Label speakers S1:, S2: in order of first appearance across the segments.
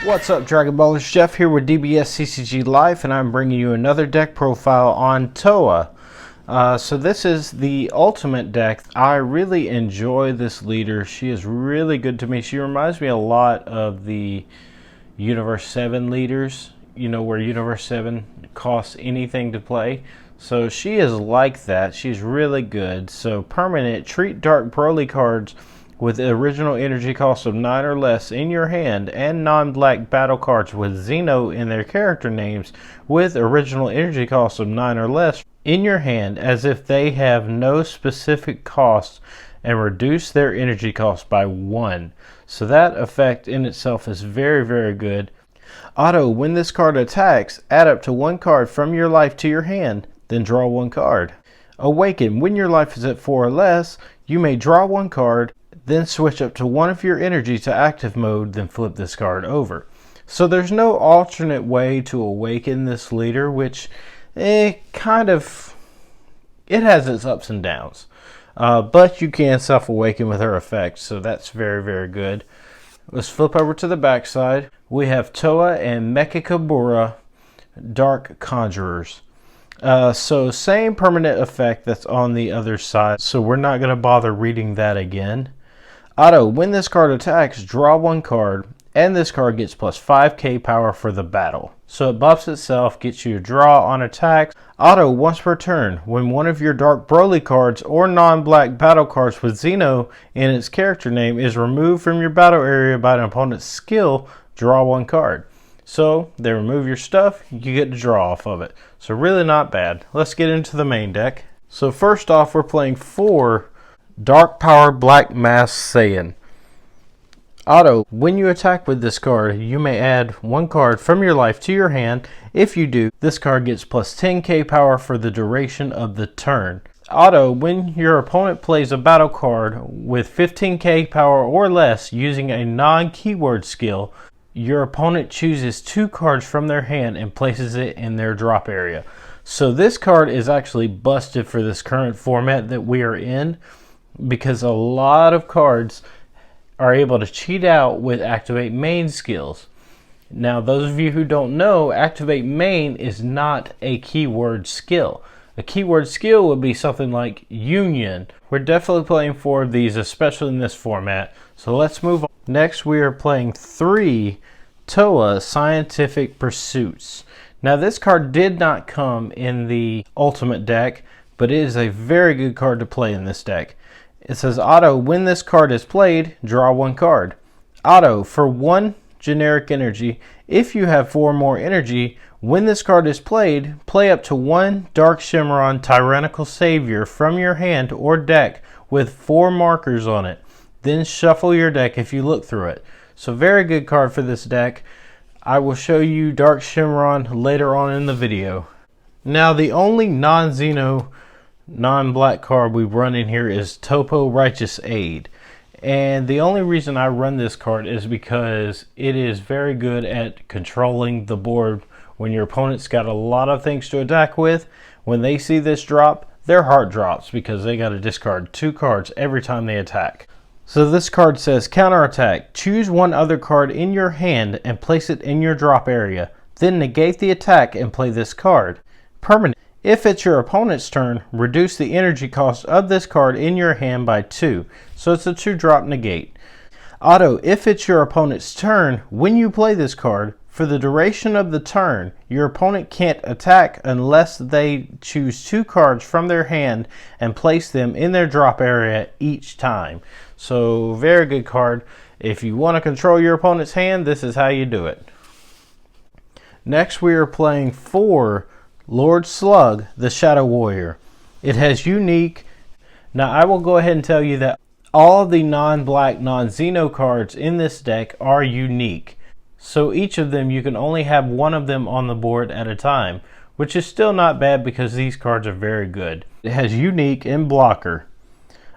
S1: What's up, Dragon Ballers? Jeff here with DBS CCG Life, and I'm bringing you another deck profile on Towa. So this is the ultimate deck. I really enjoy this leader. She is really good to me. She reminds me a lot of the Universe 7 leaders, you know, where Universe 7 costs anything to play. So she is like that. She's really good. So permanent, treat Dark Broly cards with original energy cost of 9 or less in your hand, and non-black battle cards with Xeno in their character names with original energy cost of 9 or less in your hand as if they have no specific cost, and reduce their energy cost by 1. So that effect in itself is very, very good. Auto, when this card attacks, add up to 1 card from your life to your hand, then draw 1 card. Awaken, when your life is at 4 or less, you may draw 1 card, then switch up to 1 of your energy to active mode, then flip this card over. So there's no alternate way to awaken this leader, which it has its ups and downs. But you can self-awaken with her effect, so that's very, very good. Let's flip over to the back side. We have Towa and Mechikabura, Dark Conjurers. So same permanent effect that's on the other side, so we're not going to bother reading that again. Auto, when this card attacks, draw 1 card, and this card gets plus 5k power for the battle. So it buffs itself, gets you a draw on attacks. Auto, once per turn, when one of your Dark Broly cards or non-black battle cards with Xeno in its character name is removed from your battle area by an opponent's skill, draw 1 card. So they remove your stuff, you get to draw off of it. So really not bad. Let's get into the main deck. So first off, we're playing 4 Dark Power Black Mask Saiyan. Auto, when you attack with this card, you may add 1 card from your life to your hand. If you do, this card gets plus 10k power for the duration of the turn. Auto, when your opponent plays a battle card with 15k power or less using a non-keyword skill, your opponent chooses 2 cards from their hand and places it in their drop area. So this card is actually busted for this current format that we are in, because a lot of cards are able to cheat out with Activate Main skills. Now, those of you who don't know, Activate Main is not a keyword skill. A keyword skill would be something like Union. We're definitely playing 4 of these, especially in this format. So let's move on. Next, we are playing 3 Towa Scientific Pursuits. Now, this card did not come in the Ultimate deck, but it is a very good card to play in this deck. It says, Auto, when this card is played, draw 1 card. Auto, for 1 generic energy, if you have 4 more energy, when this card is played, play up to 1 Dark Shenron Tyrannical Savior from your hand or deck with 4 markers on it. Then shuffle your deck if you look through it. So very good card for this deck. I will show you Dark Shenron later on in the video. Now, the only non-Xeno non-black card we run in here is Topo Righteous Aid, and the only reason I run this card is because it is very good at controlling the board. When your opponent's got a lot of things to attack with, when they see this drop, their heart drops because they got to discard 2 cards every time they attack. So this card says, counterattack, choose 1 other card in your hand and place it in your drop area, then negate the attack and play this card. Permanent, if it's your opponent's turn, reduce the energy cost of this card in your hand by 2. So it's a 2-drop negate. Auto, if it's your opponent's turn, when you play this card, for the duration of the turn, your opponent can't attack unless they choose 2 cards from their hand and place them in their drop area each time. So very good card. If you want to control your opponent's hand, this is how you do it. Next, we are playing 4 Lord Slug, the Shadow Warrior. It has unique. Now, I will go ahead and tell you that all the non-black, non-Xeno cards in this deck are unique. So each of them, you can only have 1 of them on the board at a time, which is still not bad because these cards are very good. It has unique and blocker.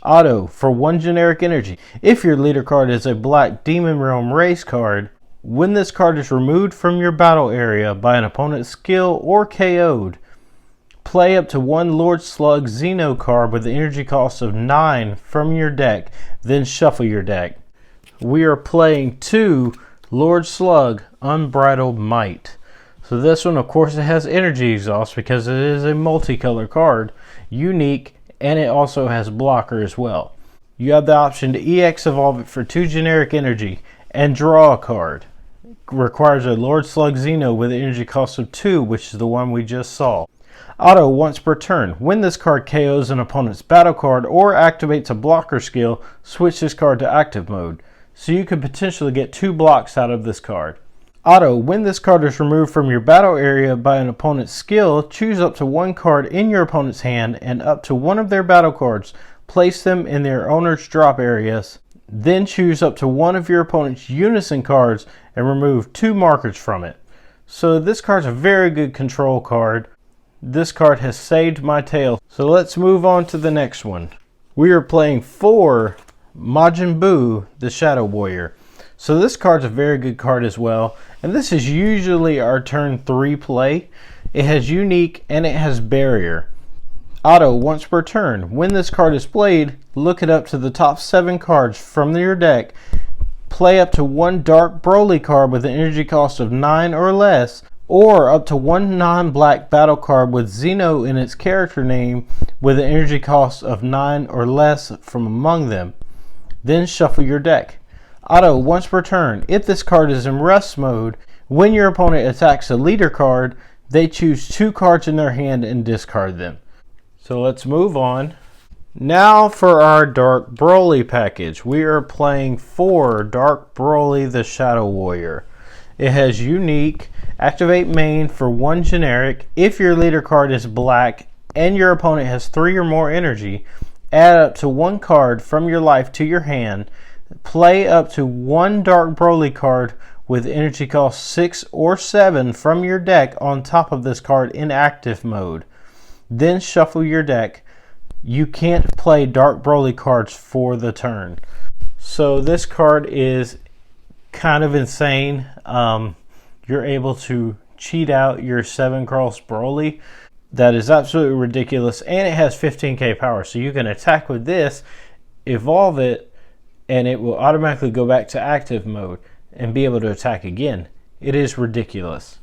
S1: Auto, for 1 generic energy. If your leader card is a black Demon Realm race card, when this card is removed from your battle area by an opponent's skill or KO'd, play up to 1 Lord Slug Xeno card with the energy cost of 9 from your deck, then shuffle your deck. We are playing 2 Lord Slug, Unbridled Might. So this one, of course, it has energy exhaust because it is a multicolor card, unique, and it also has blocker as well. You have the option to EX evolve it for 2 generic energy and draw a card. Requires a Lord Slug Xeno with an energy cost of 2, which is the one we just saw. Auto once per turn. When this card KOs an opponent's battle card or activates a blocker skill, switch this card to active mode. So you could potentially get 2 blocks out of this card. Auto, when this card is removed from your battle area by an opponent's skill, choose up to 1 card in your opponent's hand and up to 1 of their battle cards. Place them in their owner's drop areas. Then choose up to 1 of your opponent's unison cards and remove 2 markers from it. So this card's a very good control card. This card has saved my tail. So let's move on to the next one. We are playing 4 Majin Buu, the Shadow Warrior. So this card's a very good card as well, and this is usually our turn 3 play. It has unique and it has barrier. Auto once per turn. When this card is played, look it up to the top 7 cards from your deck. Play up to 1 Dark Broly card with an energy cost of 9 or less, or up to 1 non-black battle card with Xeno in its character name with an energy cost of 9 or less from among them. Then shuffle your deck. Auto once per turn. If this card is in rest mode, when your opponent attacks a leader card, they choose 2 cards in their hand and discard them. So let's move on. Now for our Dark Broly package. We are playing 4 Dark Broly the Shadow Warrior. It has unique, activate main for 1 generic. If your leader card is black and your opponent has 3 or more energy, add up to 1 card from your life to your hand. Play up to 1 Dark Broly card with energy cost 6 or 7 from your deck on top of this card in active mode. Then shuffle your deck. You can't play Dark Broly cards for the turn. So this card is kind of insane. You're able to cheat out your 7-cross Broly. That is absolutely ridiculous, and it has 15k power. So you can attack with this, evolve it, and it will automatically go back to active mode and be able to attack again. It is ridiculous.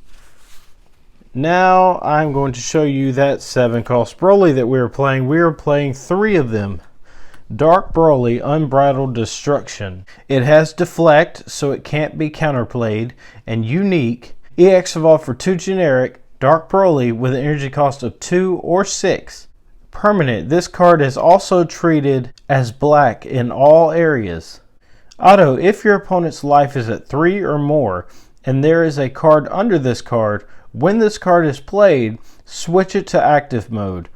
S1: Now I'm going to show you that 7-cost Broly that we were playing. We were playing 3 of them. Dark Broly, Unbridled Destruction. It has Deflect, so it can't be counterplayed, and Unique. EX evolve for 2 generic Dark Broly with an energy cost of 2 or 6. Permanent. This card is also treated as black in all areas. Auto. If your opponent's life is at 3 or more and there is a card under this card, when this card is played, switch it to active mode.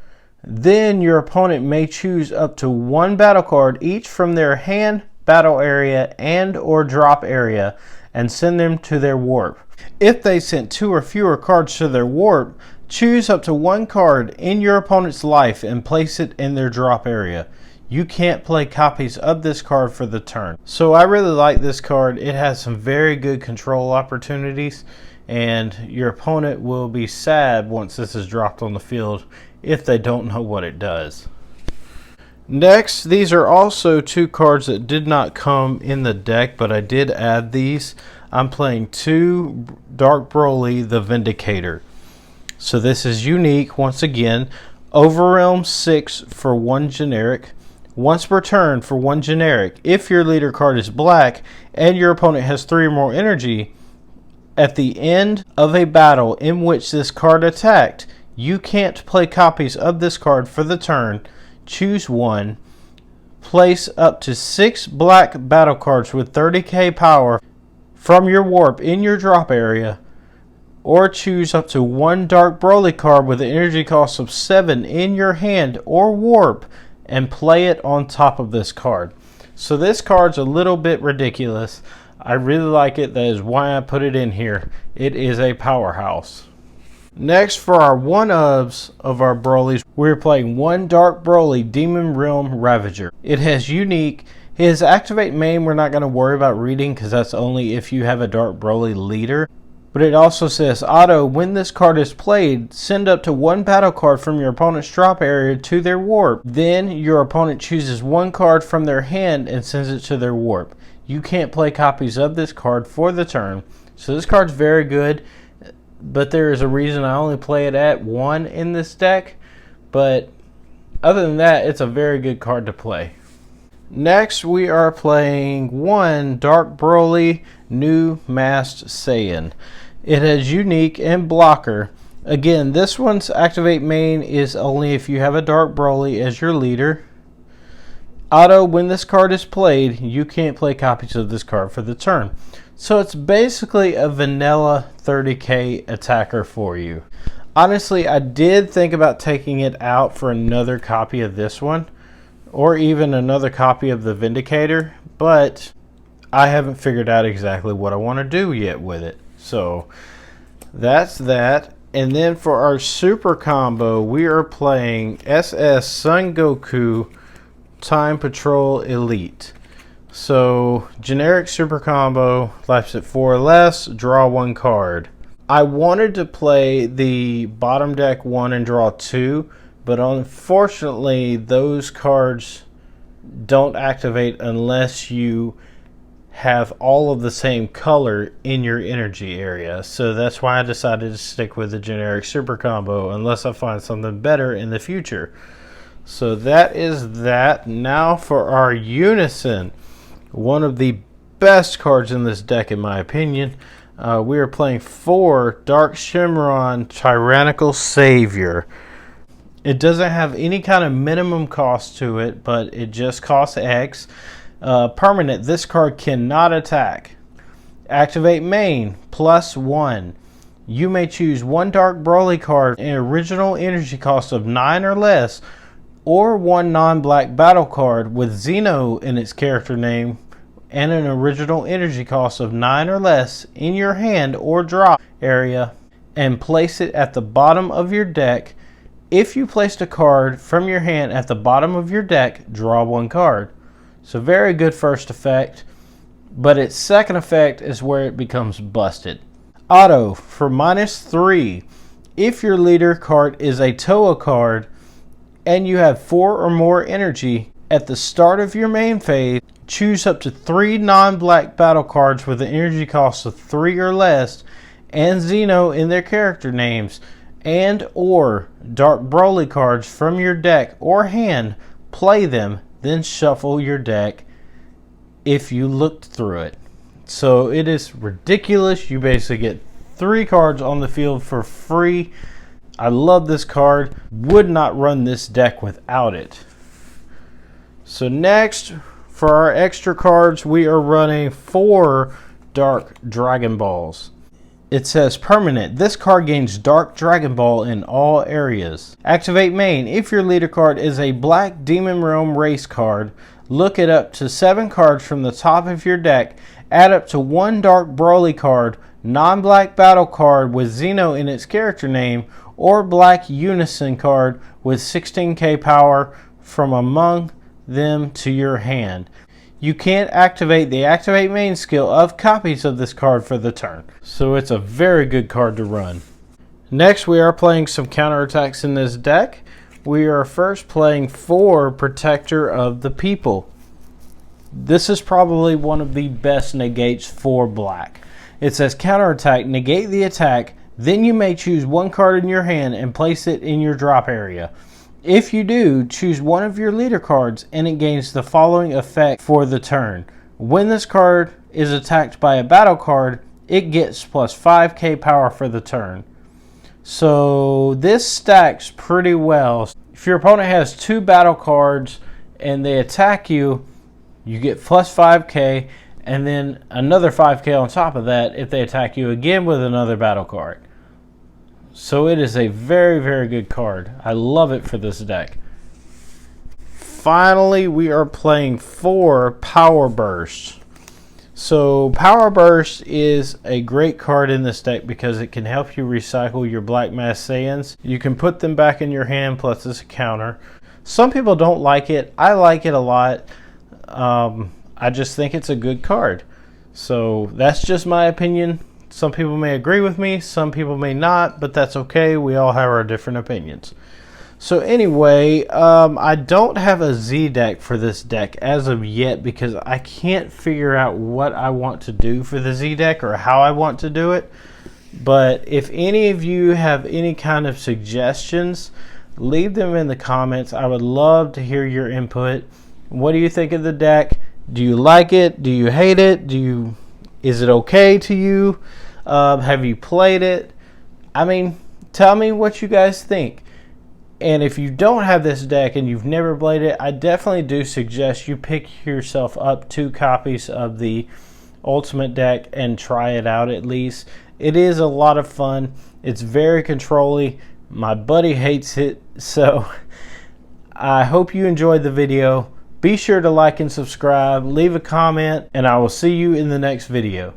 S1: Then your opponent may choose up to 1 battle card each from their hand, battle area, and or drop area and send them to their warp. If they sent 2 or fewer cards to their warp, choose up to 1 card in your opponent's life and place it in their drop area. You can't play copies of this card for the turn. So I really like this card. It has some very good control opportunities, and your opponent will be sad once this is dropped on the field if they don't know what it does. Next, these are also 2 cards that did not come in the deck, but I did add these. I'm playing 2 Dark Broly the Vindicator. So this is unique once again. Overwhelm 6 for 1 generic. Once per turn for 1 generic. If your leader card is black and your opponent has 3 or more energy, at the end of a battle in which this card attacked, you can't play copies of this card for the turn. Choose 1. Place up to 6 black battle cards with 30k power from your warp in your drop area, or choose up to 1 Dark Broly card with an energy cost of 7 in your hand or warp and play it on top of this card. So this card's a little bit ridiculous. I really like it. That is why I put it in here. It is a powerhouse. Next, for our 1-ofs of our Brolys, we're playing 1 Dark Broly Demon Realm Ravager. It has unique. His activate main we're not going to worry about reading because that's only if you have a Dark Broly leader. But it also says, auto, when this card is played, send up to one battle card from your opponent's drop area to their warp. Then your opponent chooses one card from their hand and sends it to their warp. You can't play copies of this card for the turn. So this card's very good, but there is a reason I only play it at 1 in this deck. But other than that, it's a very good card to play. Next, we are playing 1 Dark Broly New Masked Saiyan. It has unique and blocker. Again, this one's activate main is only if you have a Dark Broly as your leader. Auto, when this card is played, you can't play copies of this card for the turn. So it's basically a vanilla 30k attacker for you. Honestly, I did think about taking it out for another copy of this one, or even another copy of the Vindicator, but I haven't figured out exactly what I want to do yet with it. So that's that. And then for our super combo, we are playing SS Son Goku Time Patrol Elite. So generic super combo, lives at 4 or less, draw 1 card. I wanted to play the bottom deck 1 and draw 2, but unfortunately those cards don't activate unless you have all of the same color in your energy area. So that's why I decided to stick with the generic super combo unless I find something better in the future. So that is that. Now for our Unison, one of the best cards in this deck in my opinion. We are playing 4 Dark Shenron Tyrannical Savior. It doesn't have any kind of minimum cost to it, but it just costs X. Permanent, this card cannot attack. Activate main, +1. You may choose 1 Dark Broly card, an original energy cost of 9 or less, or 1 non-black battle card with Xeno in its character name and an original energy cost of 9 or less in your hand or drop area, and place it at the bottom of your deck. If you placed a card from your hand at the bottom of your deck, draw 1 card. So very good first effect, but its second effect is where it becomes busted. Auto, for -3, if your leader card is a Towa card and you have 4 or more energy, at the start of your main phase, choose up to 3 non-black battle cards with an energy cost of 3 or less and Xeno in their character names, and or Dark Broly cards from your deck or hand, play them, then shuffle your deck if you looked through it. So it is ridiculous. You basically get 3 cards on the field for free. I love this card. Would not run this deck without it. So next, for our extra cards, we are running 4 Dark Dragon Balls. It says permanent. This card gains Dark Dragon Ball in all areas. Activate main. If your leader card is a Black Demon Realm race card, look at up to 7 cards from the top of your deck. Add up to 1 Dark Broly card, non-black battle card with Xeno in its character name, or Black Unison card with 16k power from among them to your hand. You can't activate the activate main skill of copies of this card for the turn. So it's a very good card to run. Next, we are playing some counterattacks in this deck. We are first playing 4 Protector of the People. This is probably one of the best negates for black. It says counterattack, negate the attack, then you may choose 1 card in your hand and place it in your drop area. If you do, choose one of your leader cards and it gains the following effect for the turn. When this card is attacked by a battle card, it gets plus 5k power for the turn. So this stacks pretty well. If your opponent has 2 battle cards and they attack you, you get plus 5k and then another 5k on top of that if they attack you again with another battle card. So it is a very, very good card. I love it for this deck. Finally, we are playing 4 Power Bursts. So Power Burst is a great card in this deck because it can help you recycle your Black Masked Saiyans. You can put them back in your hand, plus it's a counter. Some people don't like it. I like it a lot. I just think it's a good card. So that's just my opinion. Some people may agree with me, some people may not, but that's okay. We all have our different opinions. So anyway, I don't have a Z deck for this deck as of yet because I can't figure out what I want to do for the Z deck or how I want to do it. But if any of you have any kind of suggestions, leave them in the comments. I would love to hear your input. What do you think of the deck? Do you like it? Do you hate it? Is it okay to you? Have you played it? I mean, tell me what you guys think. And if you don't have this deck and you've never played it, I definitely do suggest you pick yourself up 2 copies of the Ultimate deck and try it out at least. It is a lot of fun. It's very controlly. My buddy hates it, so I hope you enjoyed the video. Be sure to like and subscribe, leave a comment, and I will see you in the next video.